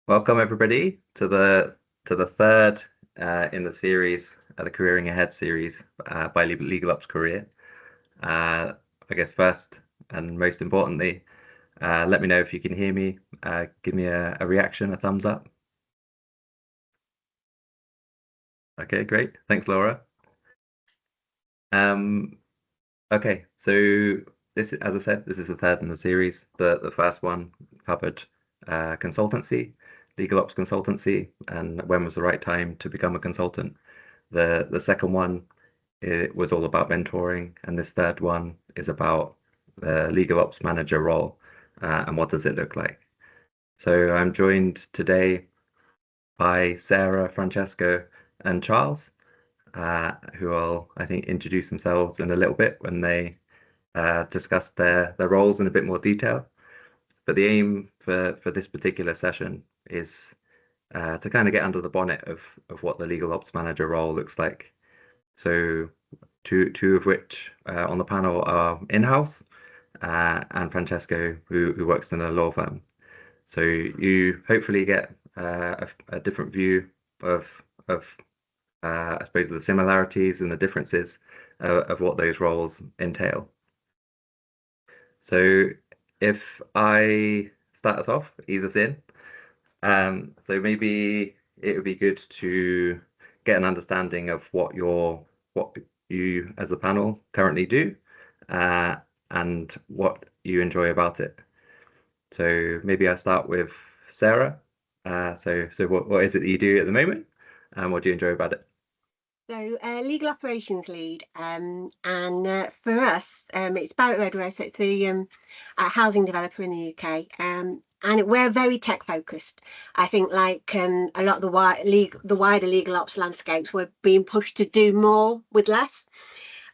Welcome everybody to the third in the series, the Careering Ahead series by Legal Ops Career. I guess first and most importantly, let me know if you can hear me. Give me a reaction, a thumbs up. Okay, great. Thanks, Laura. Okay, so this, as I said, this is the third in the series. The first one covered consultancy, legal ops consultancy, and when was the right time to become a consultant. The second one, it was all about mentoring, and this third one is about the legal ops manager role and what does it look like. So I'm joined today by Sarah, Francesco, and Charles, who will, I think, introduce themselves in a little bit when they discuss their roles in a bit more detail. But the aim for this particular session is to kind of get under the bonnet of what the legal ops manager role looks like. So two of which on the panel are in-house, and Francesco, who works in a law firm. So you hopefully get a different view of I suppose the similarities and the differences of what those roles entail. So if I start us off, ease us in. So maybe it would be good to get an understanding of what you as a panel currently do, uh, and what you enjoy about it. So maybe I start with Sarah. So what is it that you do at the moment, and what do you enjoy about it? So, legal operations lead, and for us, it's Barratt Redress. It's the housing developer in the UK, and we're very tech focused. I think, like a lot of the wider legal ops landscapes, we're being pushed to do more with less.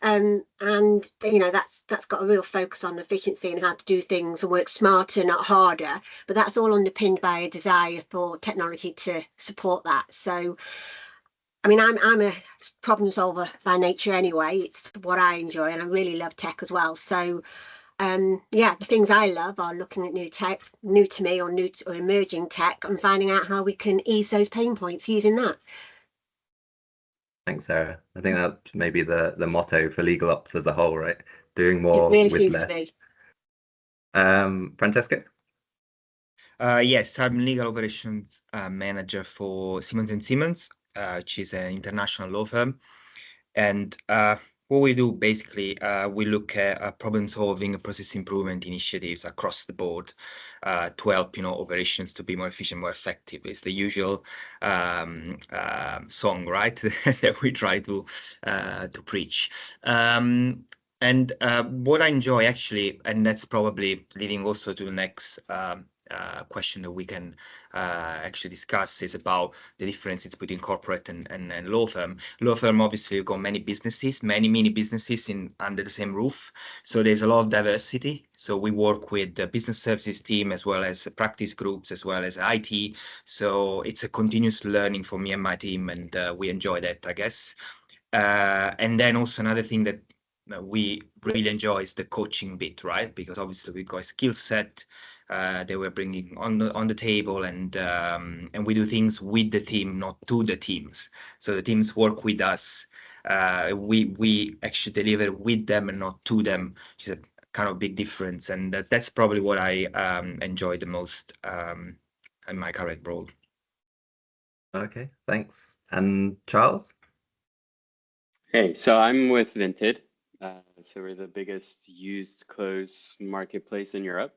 And that's got a real focus on efficiency and how to do things and work smarter, not harder. But that's all underpinned by a desire for technology to support that. So I mean, I'm a problem solver by nature anyway. It's what I enjoy, and I really love tech as well. So, yeah, the things I love are looking at new tech, new to me, or emerging tech, and finding out how we can ease those pain points using that. Thanks, Sarah. I think that's maybe the motto for legal ops as a whole, right? Doing It more really with seems to less. be. Francesco? Yes, I'm legal operations manager for Simmons and Simmons, which is an international law firm. And what we do basically, we look at problem solving and process improvement initiatives across the board to help operations to be more efficient, more effective. It's the usual song, right, that we try to preach. And what I enjoy actually, and that's probably leading also to the next question that we can actually discuss, is about the differences between corporate and law firm. Law firm, obviously, you've got many businesses, many mini businesses under the same roof. So there's a lot of diversity. So we work with the business services team as well as practice groups, as well as IT. So it's a continuous learning for me and my team, and we enjoy that, I guess. And then also another thing that we really enjoy is the coaching bit, right? Because obviously we've got a skill set that we're bringing on the table, and we do things with the team, not to the teams. So the teams work with us. We actually deliver with them and not to them, which is a kind of big difference. And that's probably what I enjoy the most in my current role. Okay, thanks. And Charles? Hey, so I'm with Vinted. So we're the biggest used clothes marketplace in Europe.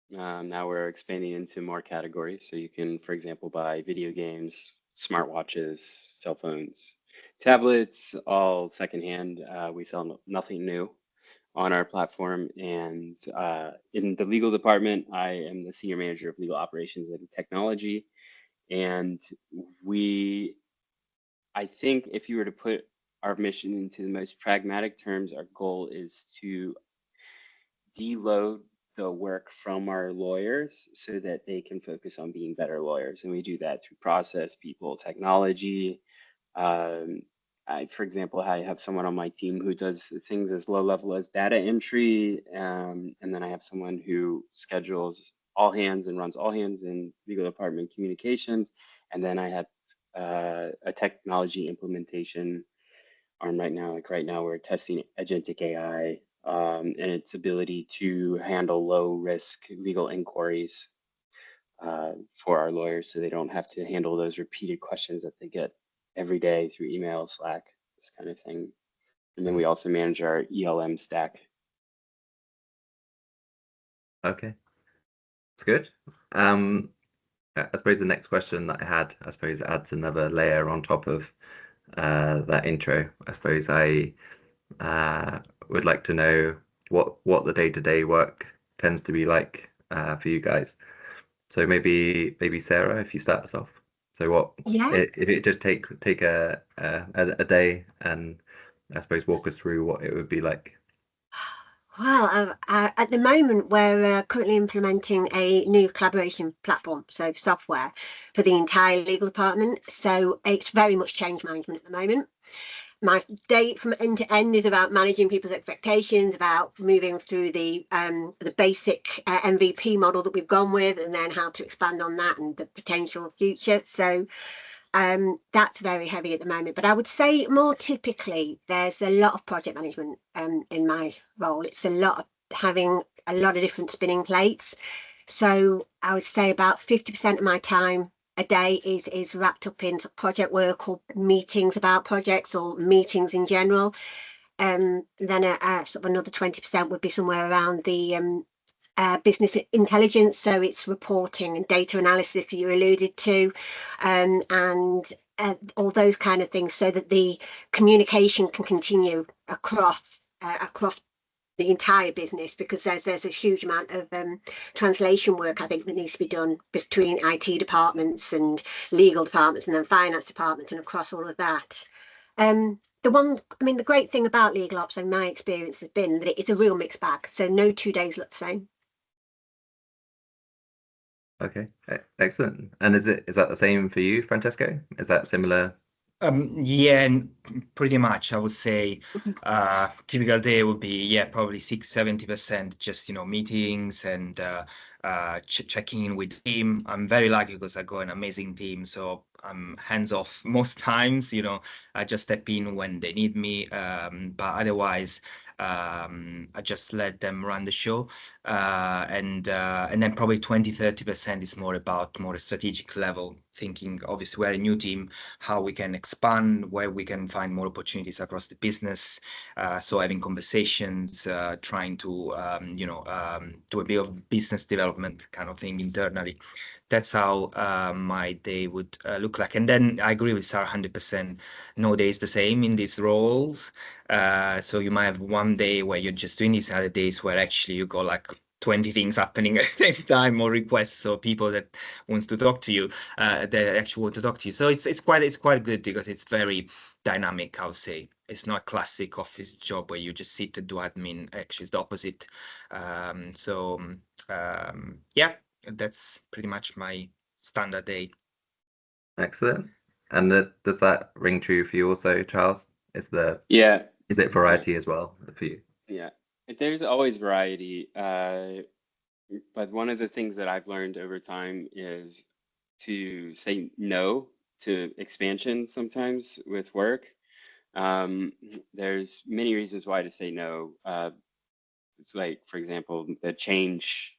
Now we're expanding into more categories. So you can, for example, buy video games, smartwatches, cell phones, tablets, all secondhand. We sell nothing new on our platform. And in the legal department, I am the senior manager of legal operations and technology. And I think if you were to put our mission into the most pragmatic terms, our goal is to deload the work from our lawyers so that they can focus on being better lawyers. And we do that through process, people, technology. For example, I have someone on my team who does things as low level as data entry. And then I have someone who schedules all hands and runs all hands in legal department communications. And then I had a technology implementation arm right now. Like right now, we're testing agentic AI and its ability to handle low risk legal inquiries for our lawyers, so they don't have to handle those repeated questions that they get every day through email, Slack, this kind of thing. And then we also manage our ELM stack. Okay, that's good. I suppose the next question that I had, I suppose, adds another layer on top of that intro. I suppose I would like to know what the day-to-day work tends to be like for you guys. So maybe Sarah, if you start us off. So what Yeah. if it just take a day, and I suppose walk us through what it would be like. Well, at the moment, we're currently implementing a new collaboration platform, so software for the entire legal department. So it's very much change management at the moment. My day from end to end is about managing people's expectations, about moving through the basic MVP model that we've gone with, and then how to expand on that and the potential future. So that's very heavy at the moment. But I would say more typically, there's a lot of project management in my role. It's a lot of having a lot of different spinning plates. So I would say about 50% of my time a day is wrapped up in project work or meetings about projects or meetings in general. Then sort of another 20% would be somewhere around the business intelligence, so it's reporting and data analysis that you alluded to, and all those kind of things, so that the communication can continue across the entire business, because there's a huge amount of translation work, I think, that needs to be done between IT departments and legal departments and then finance departments and across all of that. The great thing about legal ops, in my experience, has been that it's a real mixed bag. So no 2 days look the same. Okay, excellent. And is that the same for you, Francesco? Is that similar? Yeah, and pretty much I would say typical day would be probably 70% just meetings and checking in with the team. I'm very lucky because I got an amazing team, so I'm hands off most times. I just step in when they need me, but otherwise I just let them run the show, and then probably 20-30% is more about more strategic level thinking. Obviously, we're a new team, how we can expand, where we can find more opportunities across the business. So having conversations, trying to do a bit of business development kind of thing internally. That's how my day would look like. And then I agree with Sarah 100%. No day is the same in these roles. So you might have one day where you're just doing these, other days where actually you got like 20 things happening at the same time, or requests or people that wants to talk to you, that actually want to talk to you. So it's quite good because it's very dynamic, I would say. It's not a classic office job where you just sit and do admin. Actually, it's the opposite. Yeah, that's pretty much my standard day. Excellent. And does that ring true for you also, Charles? Is Yeah. it variety as well for you? Yeah, there's always variety. But one of the things that I've learned over time is to say no to expansion sometimes with work. There's many reasons why to say no. It's like, for example, the change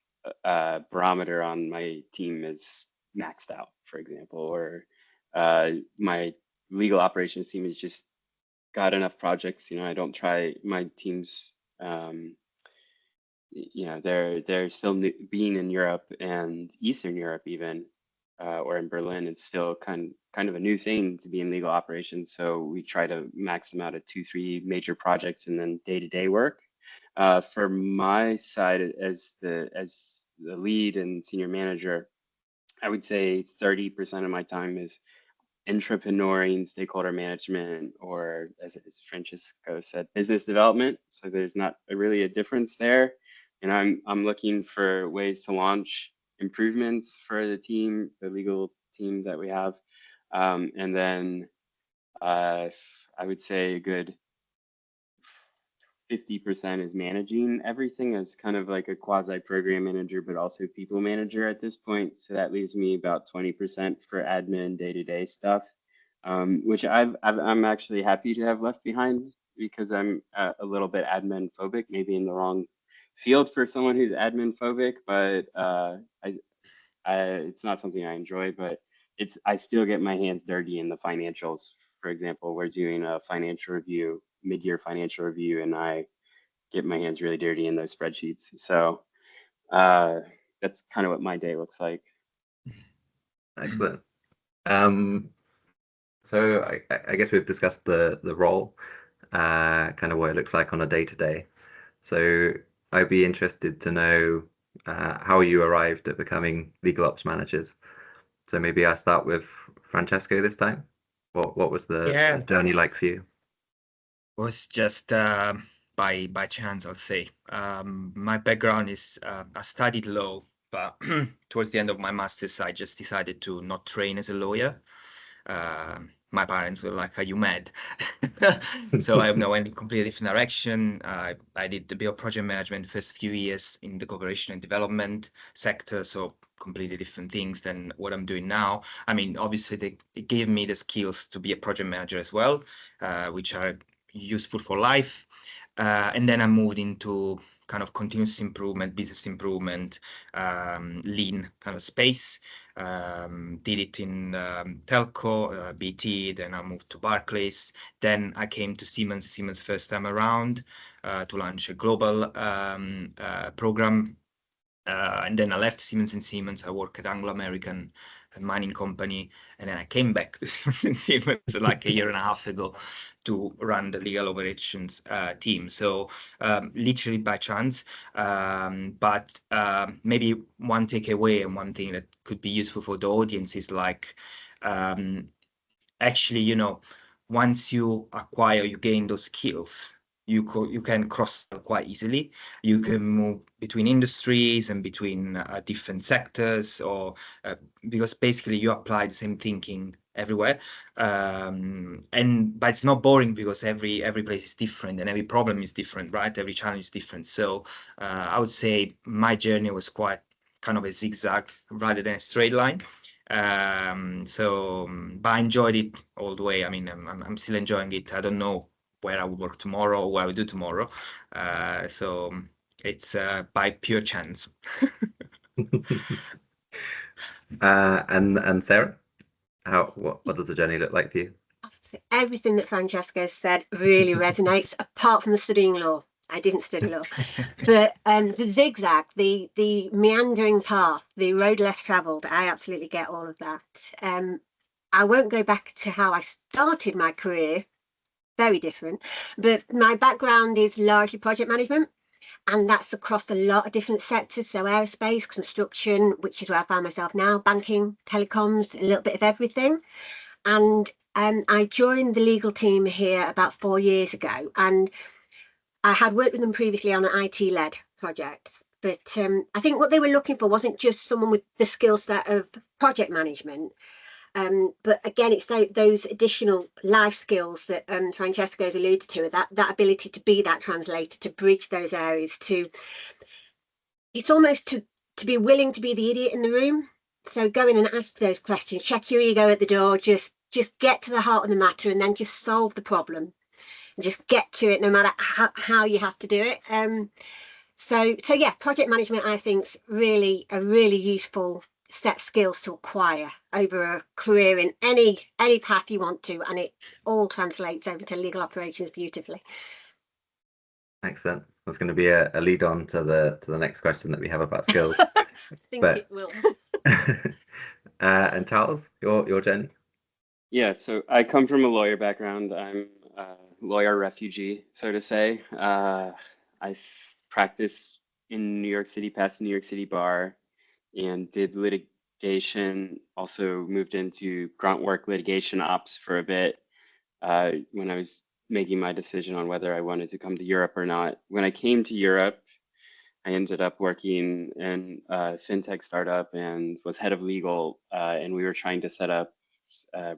barometer on my team is maxed out, for example, or my legal operations team has just got enough projects. I don't try my teams. They're still being in Europe and Eastern Europe even, or in Berlin. It's still kind of a new thing to be in legal operations. So we try to max them out at 2-3 major projects and then day-to-day work. For my side as the lead and senior manager, I would say 30% of my time is entrepreneuring, stakeholder management, or as Francesco said, business development. So there's not really a difference there. And I'm looking for ways to launch improvements for the team, the legal team that we have. And then I would say a good 50% is managing everything as kind of like a quasi program manager, but also people manager at this point. So that leaves me about 20% for admin day-to-day stuff, which I'm actually happy to have left behind because I'm a little bit admin phobic, maybe in the wrong field for someone who's admin phobic, but it's not something I enjoy, but I still get my hands dirty in the financials. For example, we're doing a financial review, mid-year financial review, and I get my hands really dirty in those spreadsheets. So that's kind of what my day looks like. Excellent. So I guess we've discussed the role, kind of what it looks like on a day-to-day. So I'd be interested to know how you arrived at becoming legal ops managers. So maybe I start with Francesco this time. What was the journey like for you? Was just by chance, I'll say. My background is I studied law, but towards the end of my master's, I just decided to not train as a lawyer. My parents were like, "Are you mad?" So I went in completely different direction. I did a bit of project management the first few years in the cooperation and development sector, so completely different things than what I'm doing now. I mean, obviously, it gave me the skills to be a project manager as well, which are useful for life. And then I moved into kind of continuous improvement, business improvement, lean kind of space. Did it in telco, BT, then I moved to Barclays. Then I came to Simmons first time around to launch a global program. And then I left Simmons. I work at Anglo American mining company, and then I came back to Simmons like a year and a half ago to run the legal operations team. So literally by chance, but maybe one takeaway and one thing that could be useful for the audience is like actually, you know, once you gain those skills, you can cross quite easily. You can move between industries and between different sectors, or because basically you apply the same thinking everywhere. But it's not boring because every place is different and every problem is different, right? Every challenge is different. So I would say my journey was quite kind of a zigzag rather than a straight line. But I enjoyed it all the way. I mean, I'm still enjoying it. I don't know where I will work tomorrow or what I will do tomorrow. So it's by pure chance. And Sarah, what does the journey look like for you? Everything that Francesco said really resonates, apart from the studying law. I didn't study law, but the zigzag, the meandering path, the road less travelled, I absolutely get all of that. I won't go back to how I started my career, very different, but my background is largely project management, and that's across a lot of different sectors. So aerospace, construction, which is where I find myself now, banking, telecoms, a little bit of everything. And I joined the legal team here about 4 years ago, and I had worked with them previously on an IT-led project. But I think what they were looking for wasn't just someone with the skill set of project management, but again, it's those additional life skills that Francesco's alluded to, that ability to be that translator, to bridge those areas, it's almost to be willing to be the idiot in the room. So go in and ask those questions, check your ego at the door, just get to the heart of the matter, and then just solve the problem. Just get to it, no matter how you have to do it. So yeah, project management, I think, is really a really useful set of skills to acquire over a career in any path you want to, and it all translates over to legal operations beautifully. Excellent. That's going to be a lead on to the next question that we have about skills. I think it will. And Charles, your journey? Yeah, so I come from a lawyer background. I'm a lawyer refugee, so to say. I practiced in New York City, passed the New York City bar, and did litigation. Also moved into grunt work litigation ops for a bit when I was making my decision on whether I wanted to come to Europe or not. When I came to Europe, I ended up working in a fintech startup and was head of legal, and we were trying to set up a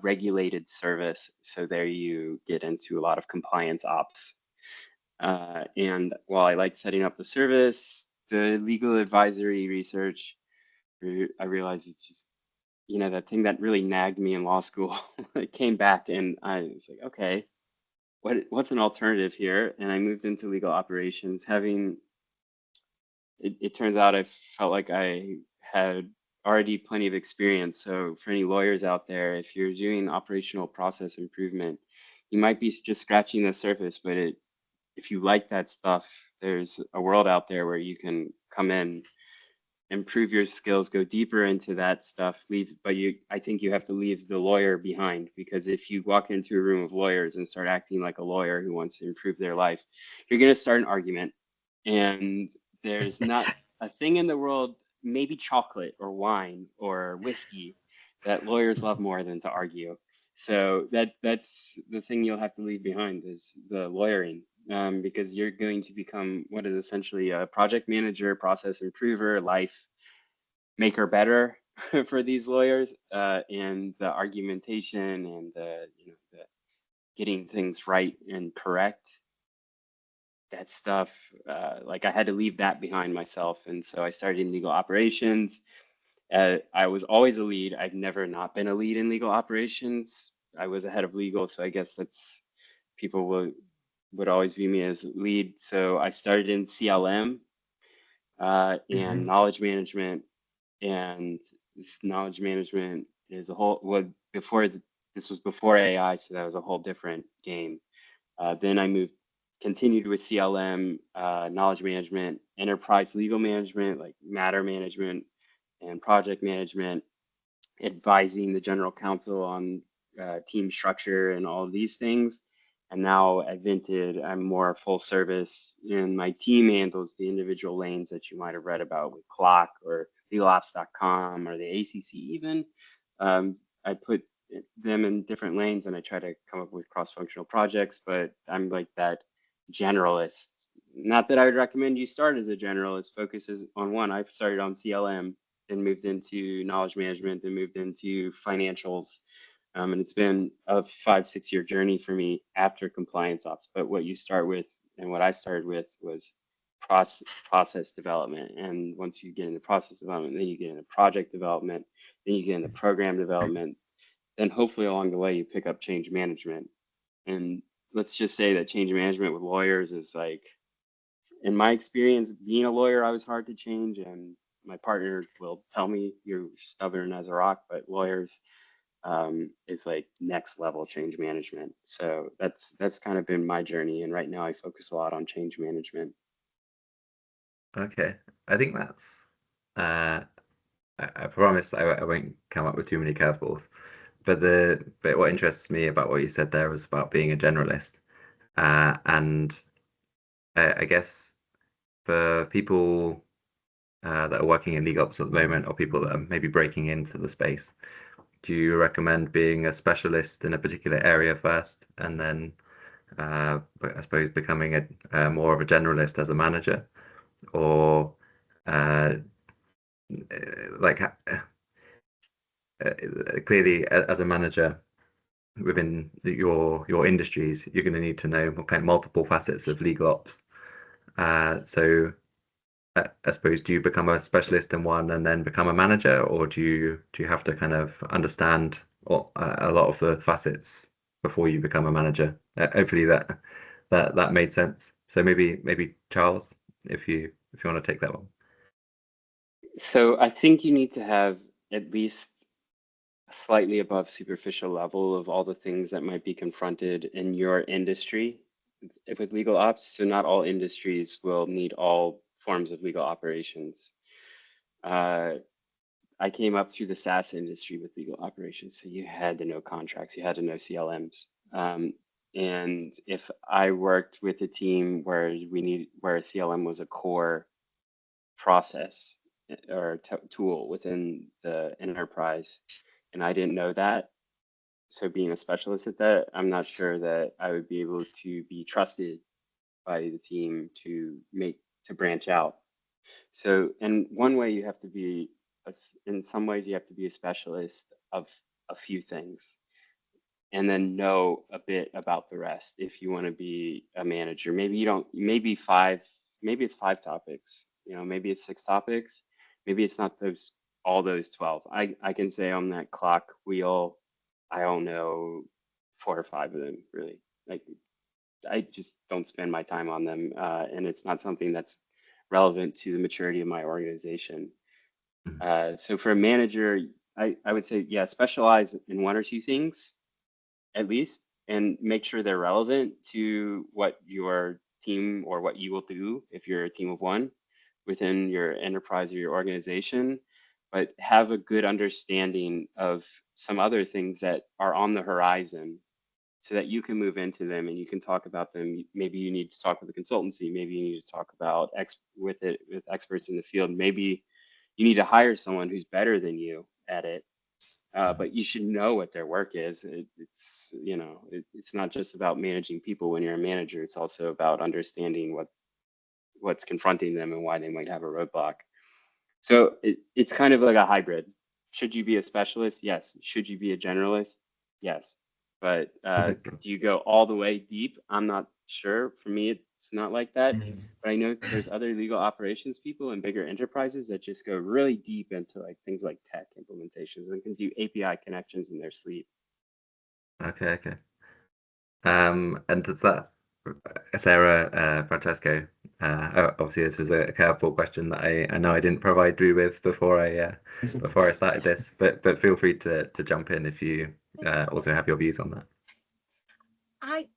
regulated service. So there you get into a lot of compliance ops. And while I liked setting up the service, the legal advisory research, I realized it's just, that thing that really nagged me in law school, it came back and I was like, okay, what's an alternative here? And I moved into legal operations. It turns out I felt like I had already plenty of experience. So for any lawyers out there, if you're doing operational process improvement, you might be just scratching the surface, but if you like that stuff, there's a world out there where you can come in, improve your skills, go deeper into that stuff, I think you have to leave the lawyer behind, because if you walk into a room of lawyers and start acting like a lawyer who wants to improve their life, you're going to start an argument. And there's not a thing in the world, maybe chocolate or wine or whiskey, that lawyers love more than to argue. So that's the thing you'll have to leave behind, is the lawyering, because you're going to become what is essentially a project manager, process improver, life maker better for these lawyers, and the argumentation and the getting things right and correct. That stuff, like I had to leave that behind myself, and so I started in legal operations. I was always a lead. I've never not been a lead in legal operations. I was a head of legal, so I guess that's people would always view me as lead. So I started in CLM and knowledge management, and knowledge management is a whole. This was before AI, so that was a whole different game. Then I continued with CLM, knowledge management, enterprise legal management, like matter management and project management, advising the general counsel on team structure and all of these things. And now at Vinted, I'm more full service, and my team handles the individual lanes that you might have read about with Clock or legalops.com or the ACC even. I put them in different lanes and I try to come up with cross-functional projects, but I'm like that generalist. Not that I would recommend you start as a generalist, focuses on one. I've started on CLM, then moved into knowledge management, then moved into financials. And it's been a 5-6 year journey for me after compliance ops. But what you start with and what I started with was process development. And once you get into process development, then you get into project development, then you get into program development. Then hopefully along the way, you pick up change management. And let's just say that change management with lawyers is like, in my experience, being a lawyer, I was hard to change. And my partner will tell me you're stubborn as a rock, but lawyers, is like next level change management. So that's kind of been my journey. And right now I focus a lot on change management. Okay, I think that's. I promise I won't come up with too many curveballs. But what interests me about what you said there was about being a generalist, and I guess for people that are working in legal ops at the moment, or people that are maybe breaking into the space, do you recommend being a specialist in a particular area first, and then I suppose becoming a more of a generalist as a manager, or uh, like clearly as a manager within your industries, you're going to need to know kind of multiple facets of legal ops. So I suppose, do you become a specialist in one and then become a manager, or do you have to kind of understand a lot of the facets before you become a manager? Hopefully that made sense. So maybe Charles, if you want to take that one. So I think you need to have at least a slightly above superficial level of all the things that might be confronted in your industry with legal ops. So not all industries will need all forms of legal operations. I came up through the SaaS industry with legal operations, so you had to know contracts, you had to know CLMs. And if I worked with a team where a CLM was a core process or tool within the enterprise, and I didn't know that, so being a specialist at that, I'm not sure that I would be able to be trusted by the team to branch out. So in one way, you have to be, in some ways, you have to be a specialist of a few things. and then know a bit about the rest if you want to be a manager. Maybe you don't, maybe it's 5 topics, maybe it's 6 topics, maybe it's not all those 12. I can say on that clock wheel, I don't know 4 or 5 of them really. Like I just don't spend my time on them, and it's not something that's relevant to the maturity of my organization. So for a manager, I would say, yeah, specialize in 1 or 2 things at least, and make sure they're relevant to what your team or what you will do if you're a team of one within your enterprise or your organization, but have a good understanding of some other things that are on the horizon so that you can move into them and you can talk about them. Maybe you need to talk with a consultancy. Maybe you need to talk about with experts in the field. Maybe you need to hire someone who's better than you at it. But you should know what their work is. It's not just about managing people when you're a manager. It's also about understanding what's confronting them and why they might have a roadblock. So it's kind of like a hybrid. Should you be a specialist? Yes. Should you be a generalist? Yes. But do you go all the way deep? I'm not sure. For me, it's not like that. But I know there's other legal operations people in bigger enterprises that just go really deep into like things like tech implementations and can do API connections in their sleep. Okay. And does that, Sarah, Francesco, obviously this was a curveball question that I know I didn't provide you with before I started this, but feel free to jump in if you also have your views on that.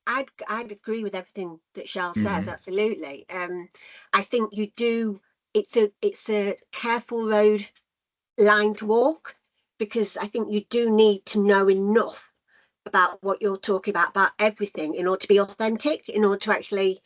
I'd agree with everything that Charles says. Absolutely. I think you do. It's a careful line to walk, because I think you do need to know enough about what you're talking about everything, in order to be authentic, in order to actually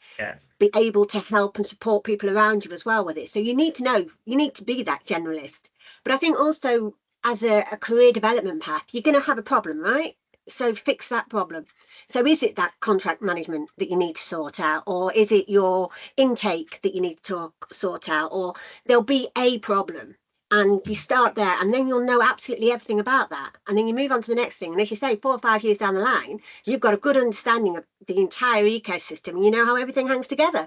be able to help and support people around you as well with it. So you need to know, you need to be that generalist. But I think also as a career development path, you're going to have a problem, right? So fix that problem. So is it that contract management that you need to sort out, or is it your intake that you need to sort out, or there'll be a problem, and you start there, and then you'll know absolutely everything about that, and then you move on to the next thing, and as you say, 4 or 5 years down the line, you've got a good understanding of the entire ecosystem, and you know how everything hangs together.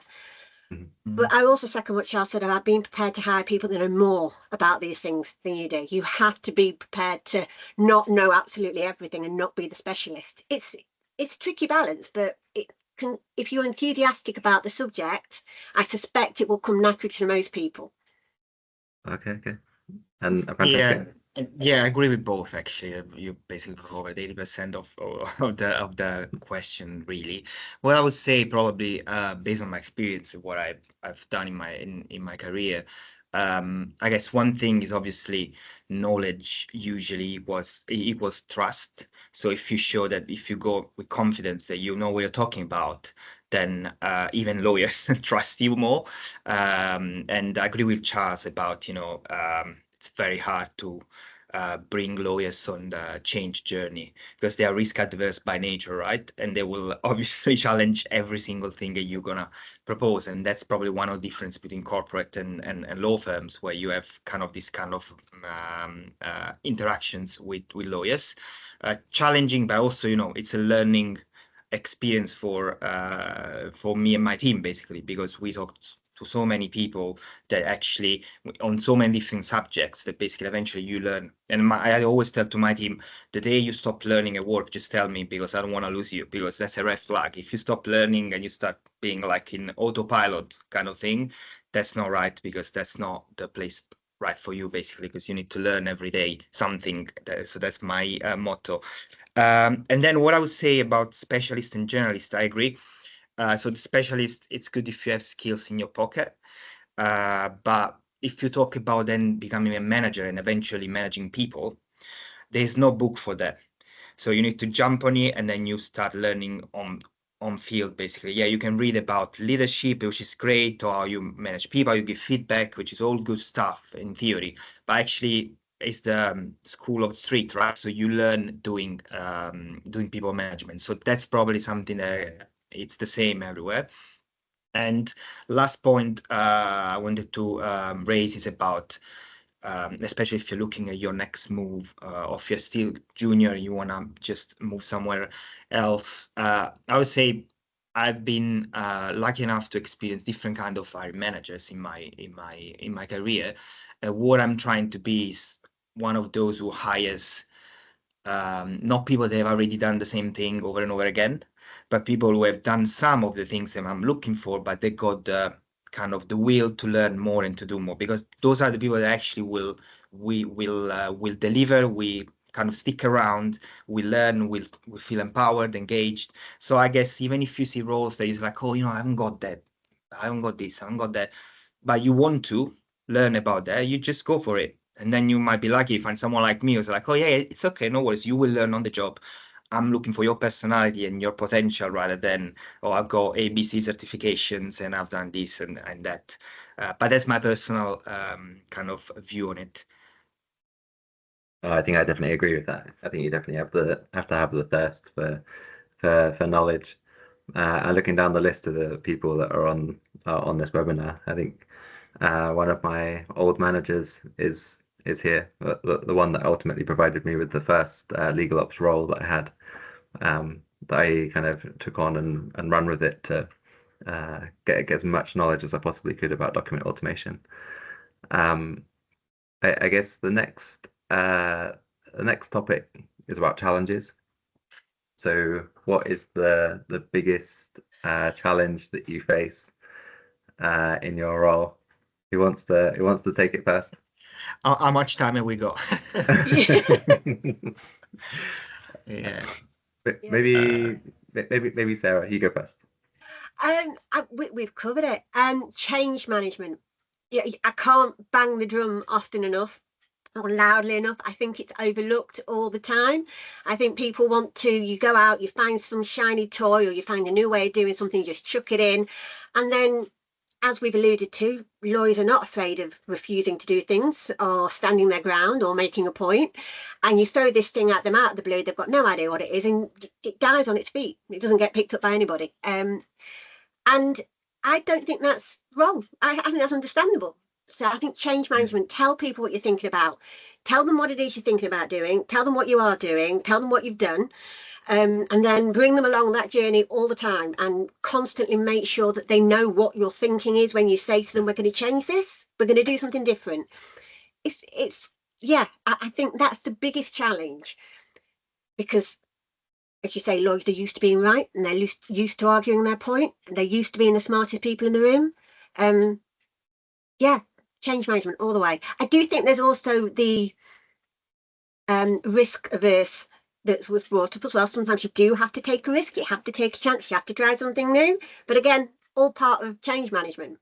But I also second what Charles said about being prepared to hire people that know more about these things than you do. You have to be prepared to not know absolutely everything and not be the specialist. It's a tricky balance, but it can, if you're enthusiastic about the subject, I suspect it will come naturally to most people. Okay. And Francesco? Yeah, I agree with both. Actually, you basically covered 80% of the question. Really, what I would say, probably based on my experience, what I've done in my career, I guess one thing is obviously knowledge. Usually equals trust. So if you show that, if you go with confidence that you know what you're talking about, then even lawyers trust you more. And I agree with Charles about, it's very hard to bring lawyers on the change journey, because they are risk adverse by nature, right? And they will obviously challenge every single thing that you're gonna propose. And that's probably one of the difference between corporate and law firms, where you have this kind of interactions with lawyers. Challenging, but also, it's a learning experience for me and my team, basically, because we talked to so many people that actually on so many different subjects that basically eventually you learn. And I always tell to my team, the day you stop learning at work, just tell me, because I don't want to lose you, because that's a red flag. If you stop learning and you start being like in autopilot kind of thing, that's not right, because that's not the place right for you, basically, because you need to learn every day something. So that's my motto. And then what I would say about specialist and generalist, I agree. So the specialist, it's good if you have skills in your pocket. But if you talk about then becoming a manager and eventually managing people, there's no book for that. So you need to jump on it, and then you start learning on field, basically. Yeah, you can read about leadership, which is great, or how you manage people, you give feedback, which is all good stuff in theory. But actually, it's the school of the street, right? So you learn doing people management. So that's probably something that it's the same everywhere. And last point I wanted to raise is about especially if you're looking at your next move, or if you're still junior, you want to just move somewhere else. I would say I've been lucky enough to experience different kind of hiring managers in my career. What I'm trying to be is one of those who hires not people that have already done the same thing over and over again, but people who have done some of the things that I'm looking for, but they got the kind of the will to learn more and to do more, because those are the people that actually will deliver. We kind of stick around, we learn, we feel empowered, engaged. So I guess even if you see roles that is like, oh, I haven't got that, I haven't got this, I haven't got that, but you want to learn about that, you just go for it. And then you might be lucky, find someone like me who's like, oh yeah, it's okay, no worries, you will learn on the job. I'm looking for your personality and your potential rather than, oh, I've got ABC certifications and I've done this and that. But that's my personal kind of view on it. I think I definitely agree with that. I think you definitely have to have the thirst for knowledge. And looking down the list of the people that are on this webinar, I think one of my old managers is here, the one that ultimately provided me with the first legal ops role that I had, that I kind of took on and run with it to get as much knowledge as I possibly could about document automation. I guess the next topic is about challenges. So what is the biggest challenge that you face in your role? Who wants to take it first? How much time have we got? Yeah. Maybe Sarah, you go first. We've covered it. Change management. Yeah, I can't bang the drum often enough or loudly enough. I think it's overlooked all the time. I think people want to, you go out, you find some shiny toy or you find a new way of doing something, you just chuck it in. And then, as we've alluded to, lawyers are not afraid of refusing to do things or standing their ground or making a point. And you throw this thing at them out of the blue, they've got no idea what it is, and it dies on its feet. It doesn't get picked up by anybody. And I don't think that's wrong. I think that's understandable. So I think change management, tell people what you're thinking about. Tell them what it is you're thinking about doing. Tell them what you are doing. Tell them what you've done. And then bring them along that journey all the time and constantly make sure that they know what your thinking is when you say to them, we're going to change this. We're going to do something different. I think that's the biggest challenge, because as you say, lawyers are used to being right and they're used to arguing their point. And they're used to being the smartest people in the room. Change management all the way. I do think there's also the risk averse that was brought up as well. Sometimes you do have to take a risk, you have to take a chance, you have to try something new. But again, all part of change management.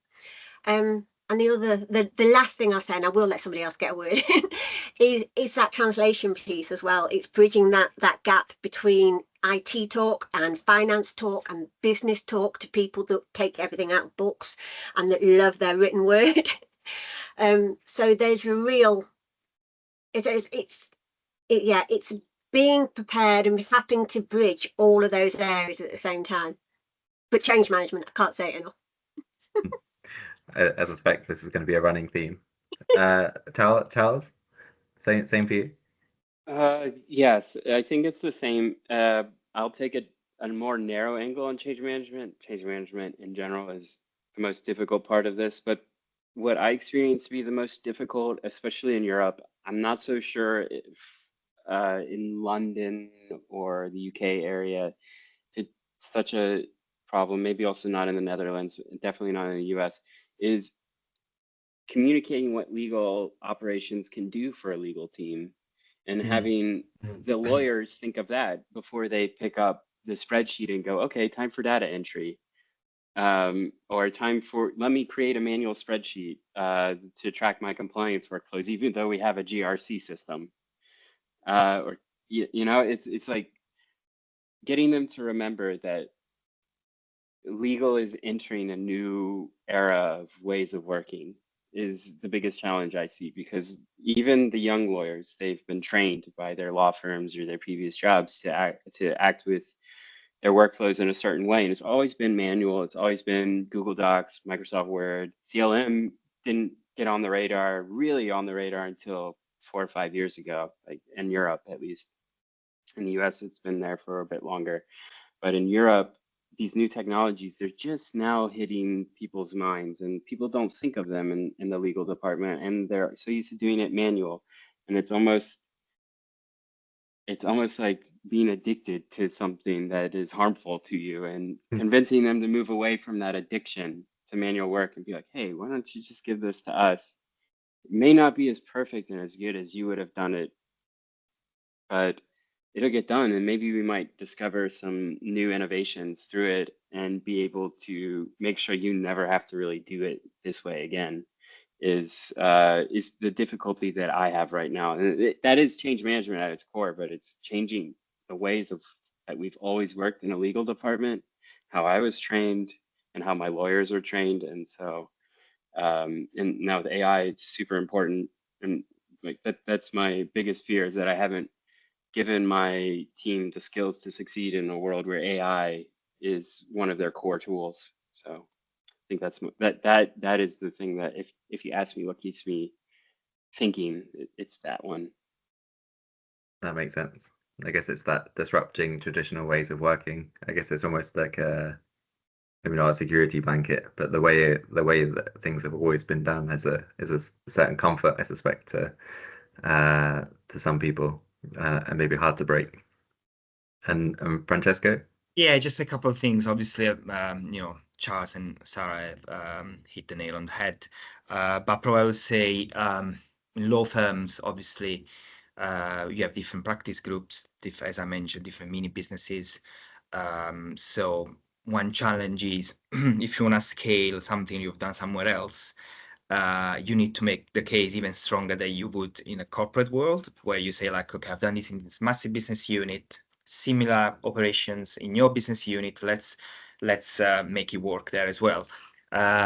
And the last thing I'll say, and I will let somebody else get a word in, is that translation piece as well. It's bridging that gap between IT talk and finance talk and business talk to people that take everything out of books and that love their written word. So there's a real, it's being prepared and having to bridge all of those areas at the same time. But change management, I can't say it enough. I suspect this is going to be a running theme. Charles, same for you. Yes, I think it's the same. I'll take a more narrow angle on change management. Change management in general is the most difficult part of this, but what I experienced to be the most difficult, especially in Europe, I'm not so sure if in London or the UK area, if it's such a problem, maybe also not in the Netherlands, definitely not in the US, is communicating what legal operations can do for a legal team and having the lawyers think of that before they pick up the spreadsheet and go, okay, time for data entry. Or time for, let me create a manual spreadsheet to track my compliance workflows, even though we have a GRC system. It's like getting them to remember that legal is entering a new era of ways of working is the biggest challenge I see, because even the young lawyers, they've been trained by their law firms or their previous jobs to act with their workflows in a certain way. And it's always been manual. It's always been Google Docs, Microsoft Word. CLM didn't get on the radar, really on the radar, until 4 or 5 years ago, like in Europe at least. In the US, it's been there for a bit longer. But in Europe, these new technologies, they're just now hitting people's minds, and people don't think of them in the legal department, and they're so used to doing it manual. And it's almost like being addicted to something that is harmful to you, and convincing them to move away from that addiction to manual work and be like, hey, why don't you just give this to us? It may not be as perfect and as good as you would have done it, but it'll get done, and maybe we might discover some new innovations through it and be able to make sure you never have to really do it this way again. Is the difficulty that I have right now, and that is change management at its core, but it's changing the ways of that we've always worked in a legal department, how I was trained, and how my lawyers are trained. And so, and now with AI, it's super important. And like that's my biggest fear, is that I haven't given my team the skills to succeed in a world where AI is one of their core tools. So I think that is the thing that if you ask me what keeps me thinking, it's that one. That makes sense. I guess it's that disrupting traditional ways of working. I guess it's almost like maybe not a security blanket, but the way that things have always been done is a certain comfort, I suspect, to some people, and maybe hard to break. And Francesco? Yeah, just a couple of things. Obviously, Charles and Sarah hit the nail on the head. But probably I would say in law firms, obviously, you have different practice groups, as I mentioned, different mini businesses. So one challenge is if you want to scale something you've done somewhere else, you need to make the case even stronger than you would in a corporate world, where you say like, okay, I've done this in this massive business unit, similar operations in your business unit. Let's make it work there as well.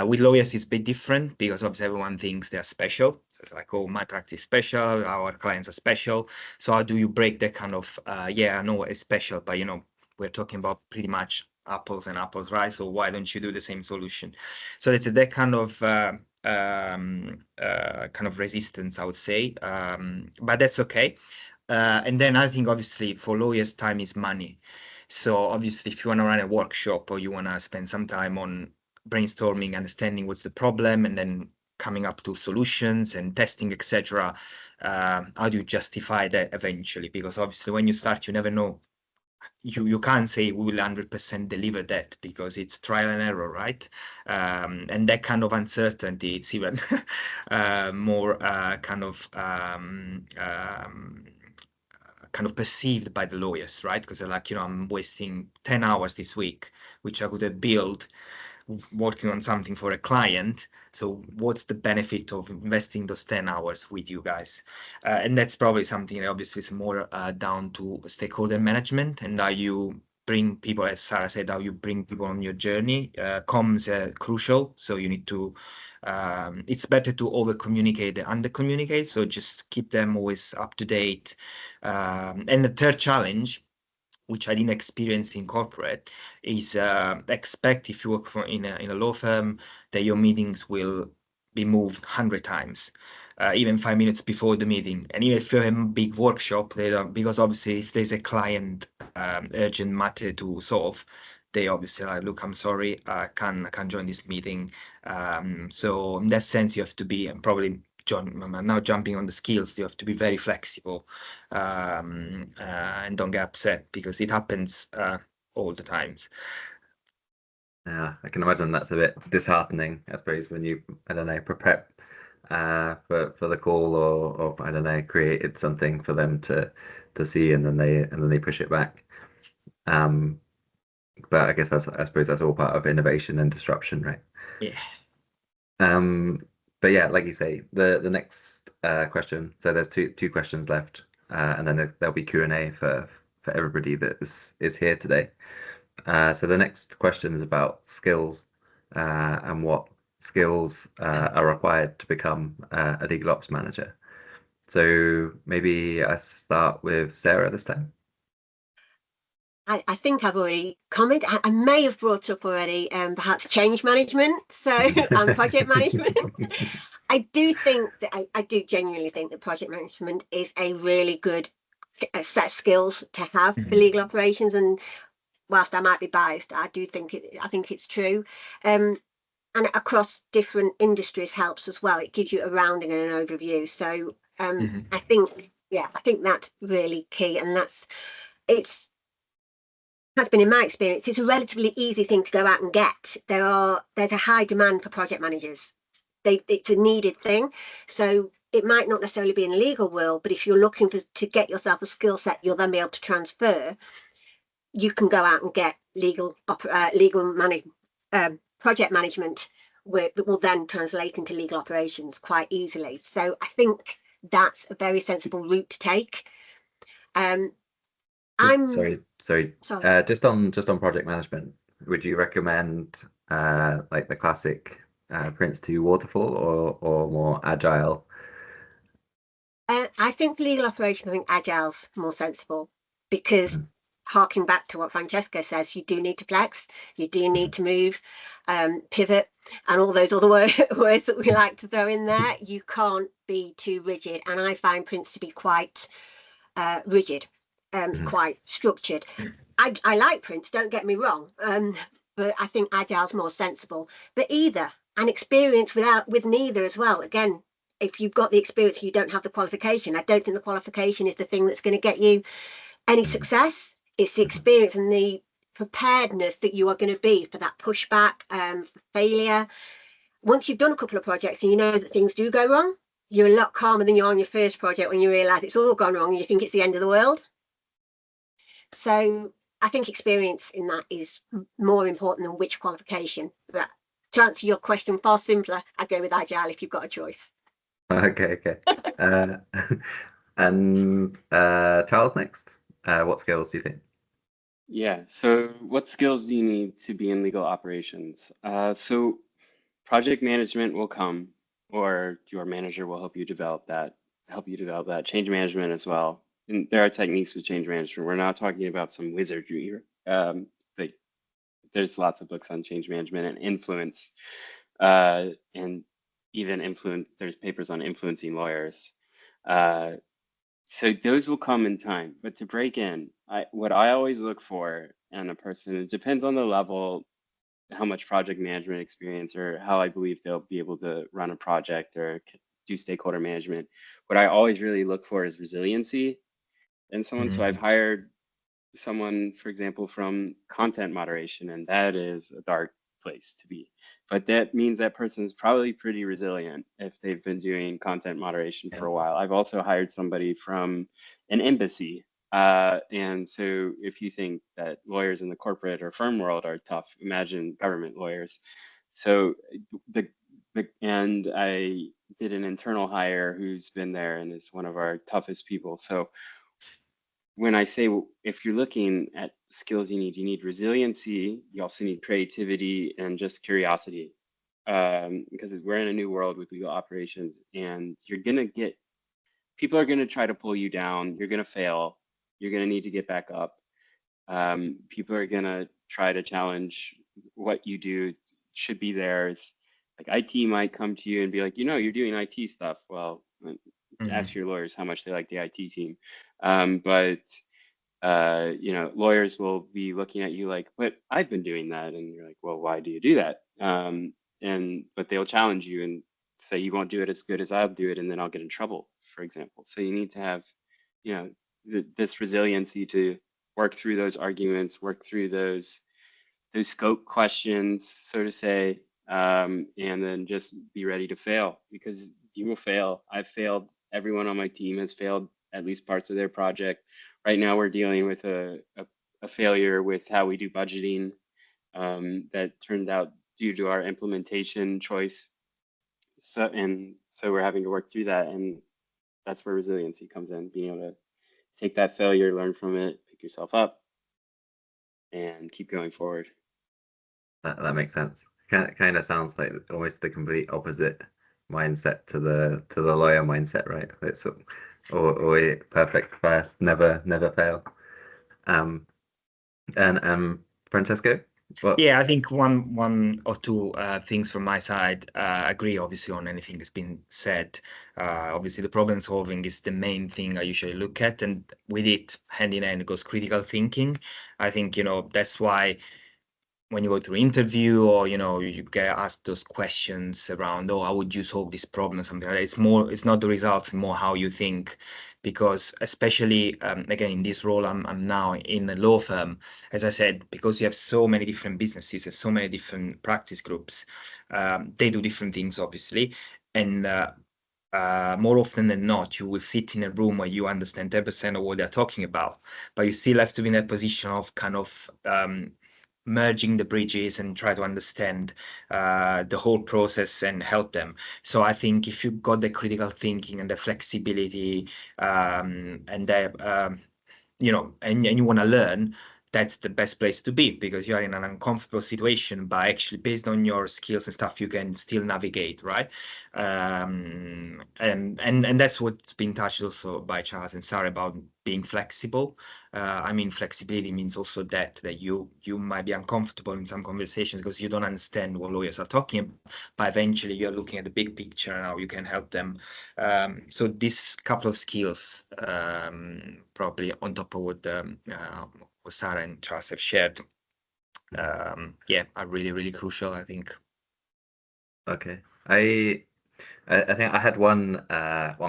With lawyers, it's a bit different because obviously everyone thinks they're special. So it's like, oh, my practice is special, our clients are special. So how do you break that kind of, yeah, I know it's special, but we're talking about pretty much apples and apples, right? So why don't you do the same solution? So it's that kind of resistance, I would say, but that's okay. And then I think obviously for lawyers, time is money. So obviously if you want to run a workshop or you want to spend some time on brainstorming, understanding what's the problem, and then coming up to solutions and testing, etc., how do you justify that eventually? Because obviously when you start, you never know. You can't say we will 100% deliver that because it's trial and error, right? And that kind of uncertainty, it's even more kind of perceived by the lawyers, right? Because they're like, I'm wasting 10 hours this week, which I could have built working on something for a client. So what's the benefit of investing those 10 hours with you guys? And that's probably something that obviously is more down to stakeholder management and how you bring people, as Sarah said, how you bring people on your journey. Comms are crucial. So you need to, it's better to over communicate than under communicate. So just keep them always up to date. And the third challenge, which I didn't experience in corporate, is expect if you work in a law firm that your meetings will be moved 100 times, even 5 minutes before the meeting. And even if you have a big workshop, because obviously if there's a client urgent matter to solve, they obviously are like, look, I'm sorry, I can't join this meeting. So in that sense, you have to be probably now jumping on the skills, you have to be very flexible and don't get upset because it happens all the times. Yeah, I can imagine that's a bit disheartening, I suppose, when you, I don't know, prep for the call or I don't know, created something for them to see and then they push it back. But I guess I suppose that's all part of innovation and disruption, right? Yeah. But yeah, like you say, the next question. So there's two questions left, and then there'll be Q&A for everybody that is here today. So the next question is about skills and what skills are required to become a legal ops manager. So maybe I start with Sarah this time. I think I've already commented. I may have brought up already perhaps change management, so and project management. I do think that I do genuinely think that project management is a really good set of skills to have for legal operations. And whilst I might be biased, I do think I think it's true. And across different industries helps as well. It gives you a rounding and an overview. So I think, yeah, I think that's really key. And that's been in my experience. It's a relatively easy thing to go out and get. There's a high demand for project managers. It's a needed thing. So it might not necessarily be in the legal world, but if you're looking to get yourself a skill set you'll then be able to transfer, you can go out and get project management that will then translate into legal operations quite easily. So I think that's a very sensible route to take. Sorry. Sorry. Just on project management, would you recommend like the classic Prince 2 waterfall or more agile? I think for legal operations, I think agile's more sensible because harking back to what Francesco says, you do need to flex, you do need to move, pivot, and all those other words that we like to throw in there. You can't be too rigid, and I find Prince to be quite rigid, quite structured. I like Prince, don't get me wrong, but I think agile's more sensible. But either, and experience with neither as well. Again, if you've got the experience, you don't have the qualification. I don't think the qualification is the thing that's going to get you any success. It's the experience and the preparedness that you are going to be for that pushback, for failure. Once you've done a couple of projects and you know that things do go wrong, you're a lot calmer than you are on your first project when you realise it's all gone wrong and you think it's the end of the world. So I think experience in that is more important than which qualification. But to answer your question far simpler, I'd go with agile if you've got a choice. Okay. And Charles next. What skills do you think? Yeah, so what skills do you need to be in legal operations? So project management will come, or your manager will help you develop that. Change management as well. And there are techniques with change management. We're not talking about some wizardry here. There's lots of books on change management and influence, and even influence. There's papers on influencing lawyers. So those will come in time. But to break in, what I always look for in a person, it depends on the level, how much project management experience, or how I believe they'll be able to run a project or do stakeholder management. What I always really look for is resiliency in someone. So I've hired someone, for example, from content moderation, and that is a dark place to be. But that means that person is probably pretty resilient if they've been doing content moderation for a while. I've also hired somebody from an embassy. And so if you think that lawyers in the corporate or firm world are tough, imagine government lawyers. So and I did an internal hire who's been there and is one of our toughest people. So when I say, if you're looking at skills you need resiliency, you also need creativity and just curiosity, because we're in a new world with legal operations, and people are gonna try to pull you down. You're gonna fail. You're gonna need to get back up. People are gonna try to challenge what you do should be theirs. Like IT might come to you and be like, you're doing IT stuff. Well, ask your lawyers how much they like the IT team. But lawyers will be looking at you like, but I've been doing that. And you're like, well, why do you do that? But they'll challenge you and say, you won't do it as good as I'll do it, and then I'll get in trouble, for example. So you need to have, this resiliency to work through those arguments, work through those scope questions, so to say, and then just be ready to fail, because you will fail. I've failed. Everyone on my team has failed at least parts of their project. Right now, we're dealing with a failure with how we do budgeting that turned out due to our implementation choice. So we're having to work through that, and that's where resiliency comes in, being able to take that failure, learn from it, pick yourself up, and keep going forward. That makes sense. Kind of sounds like almost the complete opposite mindset to the lawyer mindset, right? It's always perfect first, never fail. And Francesco, Well, Yeah, I think one or two things from my side. I agree, obviously, on anything that's been said. Obviously, the problem solving is the main thing I usually look at, and with it, hand in hand, goes critical thinking. I think, that's why when you go to an interview, or you get asked those questions around, oh, how would you solve this problem or something like that, it's not the results, more how you think. Because especially again, in this role, I'm now in a law firm, as I said, because you have so many different businesses and so many different practice groups. They do different things, obviously, and more often than not, you will sit in a room where you understand 10% of what they're talking about, but you still have to be in that position of kind of merging the bridges and try to understand the whole process and help them. So I think if you've got the critical thinking and the flexibility, and the and you want to learn, that's the best place to be, because you are in an uncomfortable situation, but actually based on your skills and stuff, you can still navigate, right? And that's what's been touched also by Charles and Sarah about being flexible. I mean, flexibility means also that you might be uncomfortable in some conversations because you don't understand what lawyers are talking about, but eventually you're looking at the big picture and how you can help them. So this couple of skills, probably on top of what Sarah and Charles have shared, yeah, are really, really crucial, I think. okay. I think I had one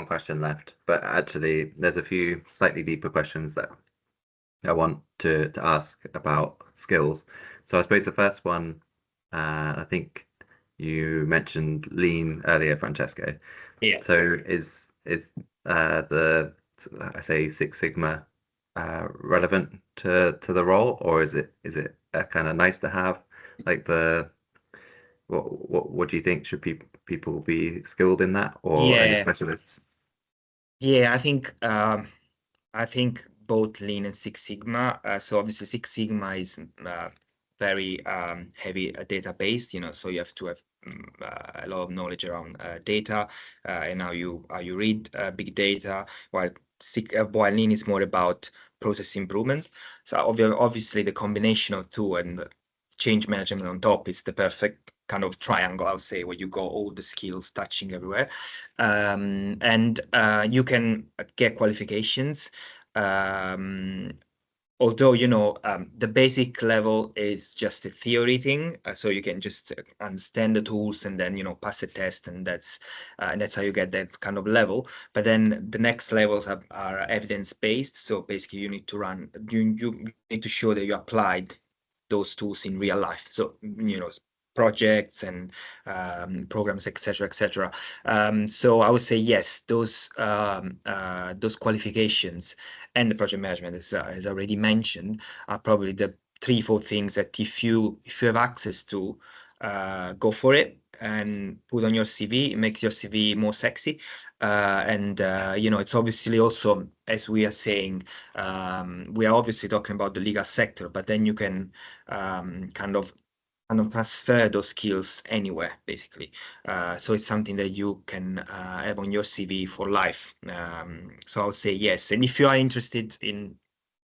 question left, but actually there's a few slightly deeper questions that I want to ask about skills. So I suppose the first one, I think you mentioned lean earlier, Francesco. Yeah. So is the I say Six Sigma relevant to the role, or is it a kind of nice to have? Like what do you think? Should people be skilled in that, or only Yeah. specialists? Yeah, I think both Lean and Six Sigma. So obviously Six Sigma is very heavy data-based, so you have to have a lot of knowledge around data and how you read big data, while Lean is more about process improvement. So obviously the combination of two and change management on top is the perfect kind of triangle, I'll say, where you got all the skills touching everywhere. And you can get qualifications. Although, the basic level is just a theory thing, so you can just understand the tools and then, pass a test, and that's how you get that kind of level. But then the next levels are evidence-based. So basically, you need you need to show that you applied those tools in real life. So, projects and programs, etc., etc. So I would say yes, those qualifications and the project management, as already mentioned, are probably the 3-4 things that if you have access to, go for it and put on your CV. It makes your CV more sexy, and it's obviously also, as we are saying, we are obviously talking about the legal sector, but then you can kind of transfer those skills anywhere, basically. So it's something that you can have on your CV for life. So I'll say yes. And if you are interested in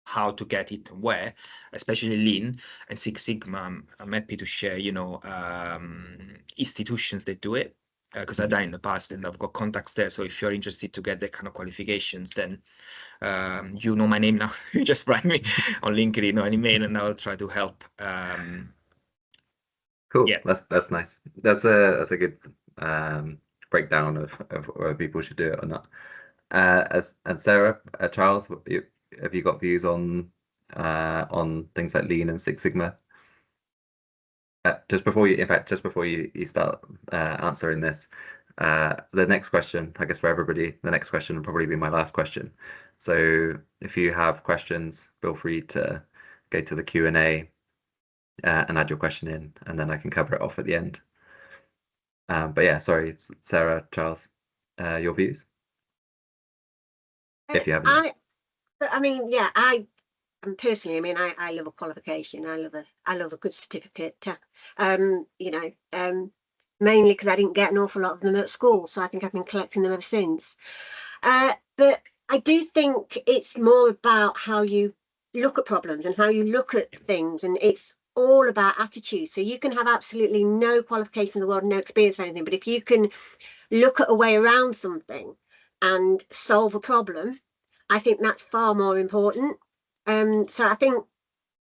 how to get it where, especially Lean and Six Sigma, I'm happy to share, institutions that do it, because I've done it in the past and I've got contacts there. So if you're interested to get that kind of qualifications, then you know my name now. You just write me on LinkedIn or an email and I'll try to help. Cool. Yeah. That's nice. That's a good breakdown of whether people should do it or not. And Sarah, Charles, have you got views on things like Lean and Six Sigma? Just before you start answering this, the next question, I guess for everybody, the next question will probably be my last question. So if you have questions, feel free to go to the Q&A and add your question in, and then I can cover it off at the end. But yeah, sorry, Sarah, Charles, your views, if you have any. I mean, yeah, I personally, I mean, I love a qualification. I love a good certificate. Mainly because I didn't get an awful lot of them at school, so I think I've been collecting them ever since. But I do think it's more about how you look at problems and how you look at things, and it's all about attitude. So you can have absolutely no qualification in the world, no experience or anything, but if you can look at a way around something and solve a problem, I think that's far more important. So I think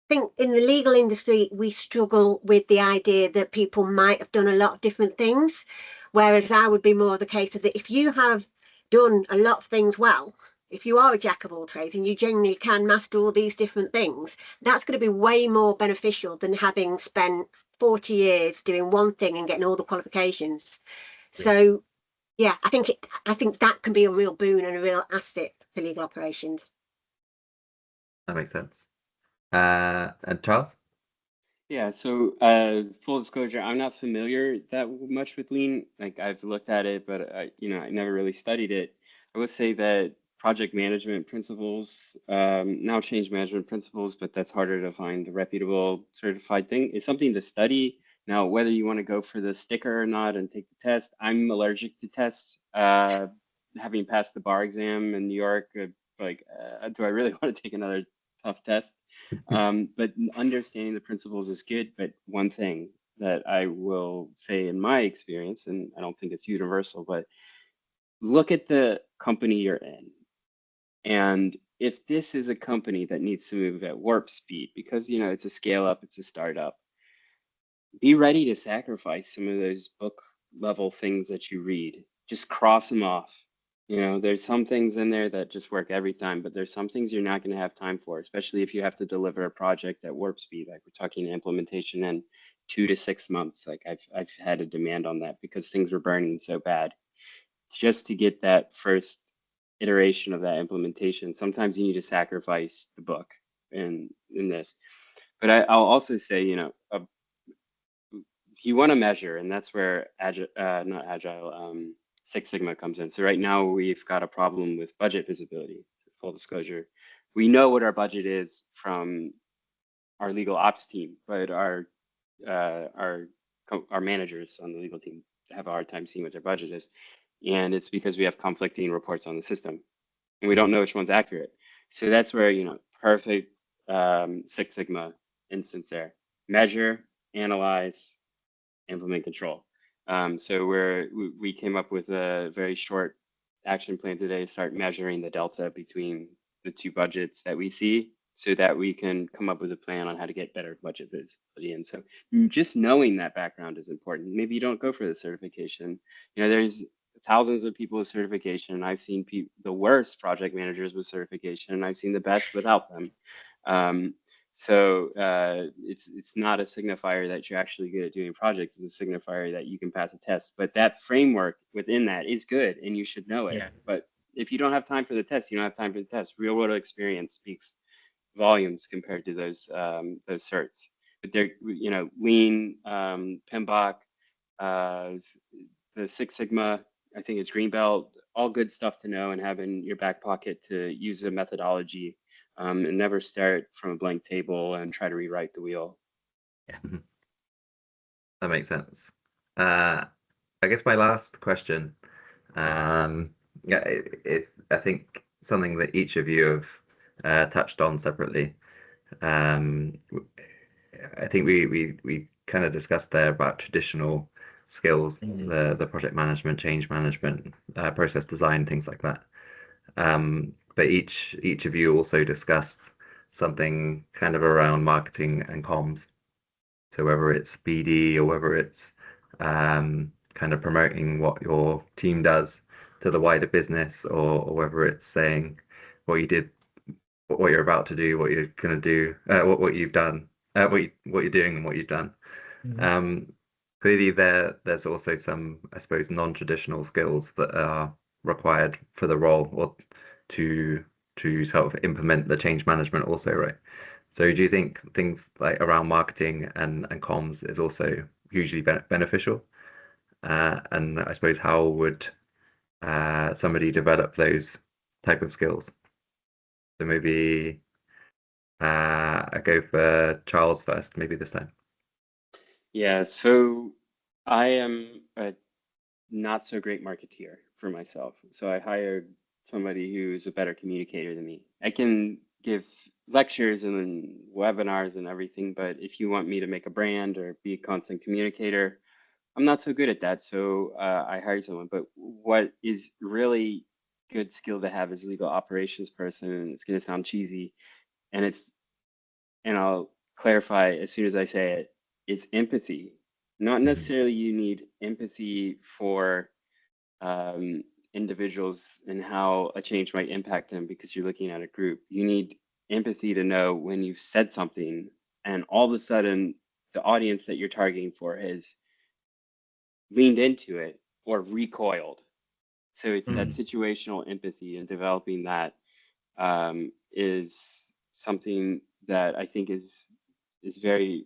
in the legal industry, we struggle with the idea that people might have done a lot of different things, whereas I would be more the case of that if you have done a lot of things well, if you are a jack of all trades and you genuinely can master all these different things, that's going to be way more beneficial than having spent 40 years doing one thing and getting all the qualifications. So yeah, I think that can be a real boon and a real asset for legal operations. That makes sense. And Charles? Yeah, so full disclosure, I'm not familiar that much with Lean. Like I've looked at it, but I never really studied it. I would say that project management principles, now change management principles, but that's harder to find a reputable certified thing. It's something to study. Now, whether you want to go for the sticker or not and take the test, I'm allergic to tests. Having passed the bar exam in New York, do I really want to take another tough test? But understanding the principles is good. But one thing that I will say in my experience, and I don't think it's universal, but look at the company you're in. And if this is a company that needs to move at warp speed, because it's a scale up, it's a startup, be ready to sacrifice some of those book level things that you read. Just cross them off. There's some things in there that just work every time, but there's some things you're not going to have time for, especially if you have to deliver a project at warp speed. Like we're talking implementation in 2 to 6 months. Like I've had a demand on that because things were burning so bad. Just to get that first iteration of that implementation, sometimes you need to sacrifice the book in this. But I'll also say, you want to measure, and that's where Six Sigma comes in. So right now we've got a problem with budget visibility. Full disclosure, we know what our budget is from our legal ops team, but our managers on the legal team have a hard time seeing what their budget is, and it's because we have conflicting reports on the system, and we don't know which one's accurate. So that's where perfect Six Sigma instance there: measure, analyze, implement, control. So we came up with a very short action plan today to start measuring the delta between the two budgets that we see so that we can come up with a plan on how to get better budget visibility. And so just knowing that background is important. Maybe you don't go for the certification. There's thousands of people with certification. I've seen the worst project managers with certification, and I've seen the best without them. So it's not a signifier that you're actually good at doing projects. It's a signifier that you can pass a test. But that framework within that is good, and you should know it. Yeah. But if you don't have time for the test, you don't have time for the test. Real world experience speaks volumes compared to those certs. But they're Lean, PMBOK, the Six Sigma, I think it's Green Belt, all good stuff to know and have in your back pocket to use a methodology. And never start from a blank table and try to rewrite the wheel. Yeah. That makes sense. I guess my last question, it's I think something that each of you have touched on separately. I think we kind of discussed there about traditional skills, the project management, change management, process design, things like that. But each of you also discussed something kind of around marketing and comms. So whether it's BD or whether it's kind of promoting what your team does to the wider business, or whether it's saying what you did, what you're about to do, what you're going to do, what you've done, what you're doing and what you've done. Clearly there's also some, I suppose, non-traditional skills that are required for the role, or to sort of implement the change management also, right? So do you think things like around marketing and comms is also hugely beneficial? And I suppose how would somebody develop those type of skills? So maybe I go for Charles first, maybe this time. Yeah, so I am a not so great marketeer for myself. So I hired somebody who's a better communicator than me. I can give lectures and webinars and everything, but if you want me to make a brand or be a content communicator, I'm not so good at that. So I hired someone. But what is really good skill to have is legal operations person, and it's going to sound cheesy, and I'll clarify as soon as I say it, is empathy. Not necessarily you need empathy for individuals and how a change might impact them because you're looking at a group. You need empathy to know when you've said something and all of a sudden the audience that you're targeting for has leaned into it or recoiled. So it's that situational empathy, and developing that is something that I think is very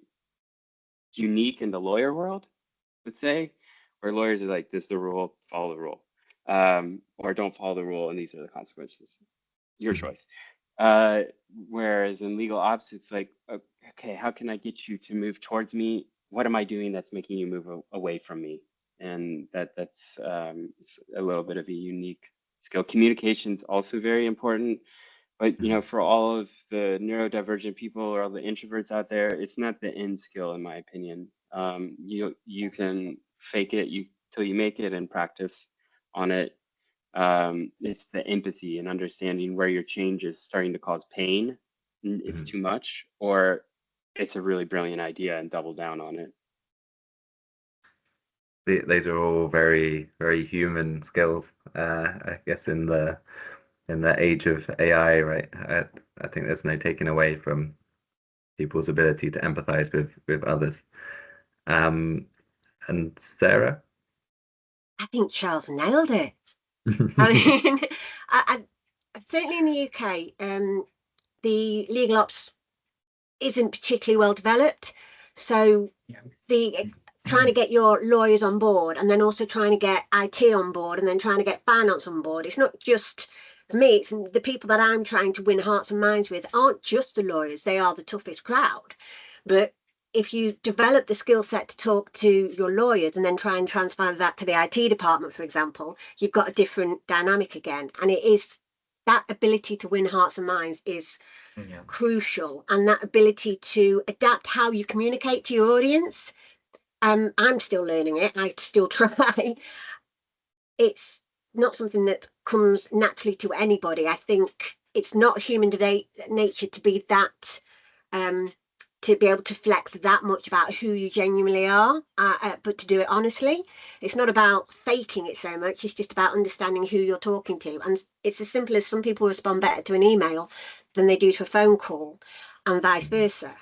unique in the lawyer world, let's say, where lawyers are like, this is the rule, follow the rule, or don't follow the rule, and these are the consequences. Your choice. Whereas in legal ops, it's like, okay, how can I get you to move towards me? What am I doing that's making you move away from me? And that's it's a little bit of a unique skill. Communication's also very important. But you know, for all of the neurodivergent people or all the introverts out there, it's not the end skill, in my opinion. You can fake it till you make it and practice on it. It's the empathy and understanding where your change is starting to cause pain, and it's too much, or it's a really brilliant idea and double down on it. These are all very, very human skills. I guess in the age of AI, right? I think there's no taking away from people's ability to empathize with others. And Sarah? I think Charles nailed it. I mean, I certainly in the UK, the legal ops isn't particularly well developed. So the trying to get your lawyers on board, and then also trying to get IT on board, and then trying to get finance on board. It's not just me, it's the people that I'm trying to win hearts and minds with aren't just the lawyers, they are the toughest crowd. But if you develop the skill set to talk to your lawyers and then try and transfer that to the IT department, for example, you've got a different dynamic again. And it is that ability to win hearts and minds is crucial, and that ability to adapt how you communicate to your audience. I'm still learning it. I still try. It's not something that comes naturally to anybody. I think it's not human nature to be that to be able to flex that much about who you genuinely are, but to do it honestly. It's not about faking it so much. It's just about understanding who you're talking to. And it's as simple as some people respond better to an email than they do to a phone call, and vice versa.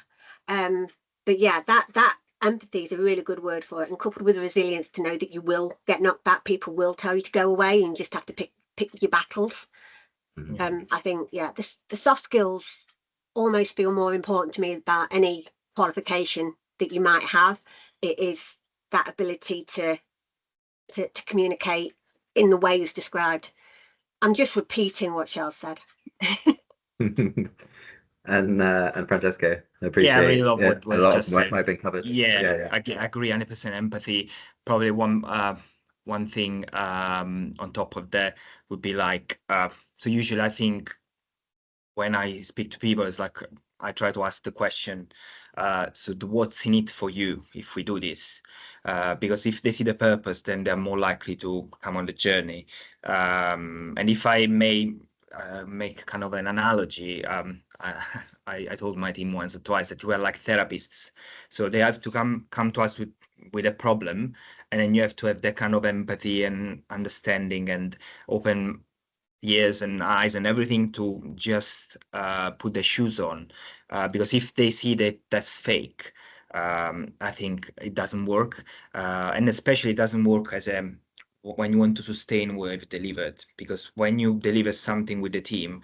But yeah, that empathy is a really good word for it, and coupled with resilience to know that you will get knocked back. People will tell you to go away, and you just have to pick your battles. I think, yeah, the soft skills almost feel more important to me about any qualification that you might have. It is that ability to communicate in the ways described. I'm just repeating what Charles said. And Francesco, I appreciate. Yeah, I really love a what lot just of what said. might have been covered. Yeah, I agree 100% empathy. Probably one thing on top of that would be like so usually I think when I speak to people, it's like I try to ask the question, so what's in it for you if we do this? Because if they see the purpose, then they're more likely to come on the journey. And if I may make kind of an analogy, I told my team once or twice that we're like therapists. So they have to come to us with a problem, and then you have to have that kind of empathy and understanding and open ears and eyes and everything to just put the shoes on, because if they see that that's fake, I think it doesn't work, and especially it doesn't work as a when you want to sustain what you've delivered, because when you deliver something with the team,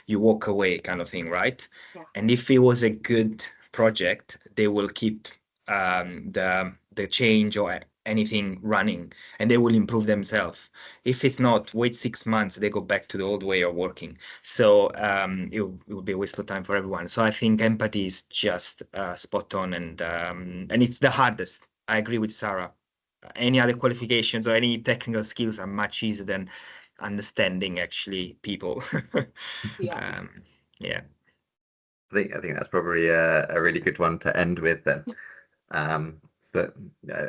you walk away kind of thing, right? Yeah. And if it was a good project, they will keep the change or anything running, and they will improve themselves. If it's not, wait 6 months, they go back to the old way of working. So it will be a waste of time for everyone. So I think empathy is just spot on, and it's the hardest. I agree with Sarah. Any other qualifications or any technical skills are much easier than understanding actually people. Yeah. Yeah. I think that's probably a really good one to end with then. But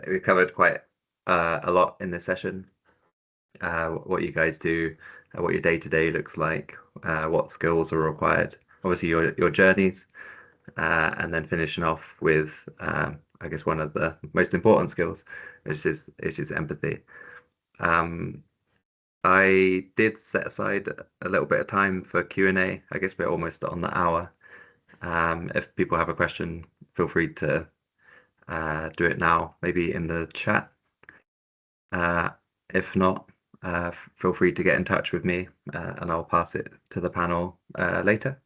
we covered quite a lot in this session. What you guys do, what your day-to-day looks like, what skills are required, obviously your journeys, and then finishing off with I guess one of the most important skills, which is empathy. I did set aside a little bit of time for Q&A. I guess we're almost on the hour. If people have a question, feel free to do it now, maybe in the chat. If not, feel free to get in touch with me and I'll pass it to the panel later.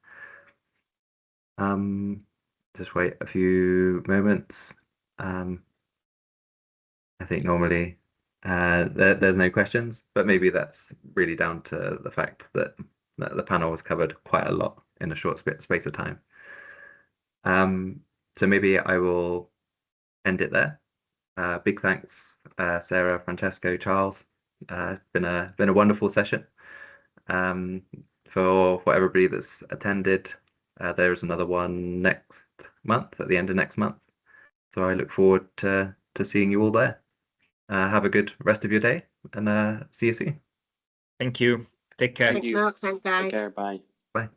Just wait a few moments. I think normally there's no questions, but maybe that's really down to the fact that the panel has covered quite a lot in a short space of time. So maybe I will end it there. Big thanks, Sarah, Francesco, Charles. Been a wonderful session. For everybody that's attended, there is another one next month, at the end of next month. So I look forward to seeing you all there. Have a good rest of your day, and see you soon. Thank you. Take care. Thank Thanks, you. Marc. Thanks, Take guys. care. Bye. Bye.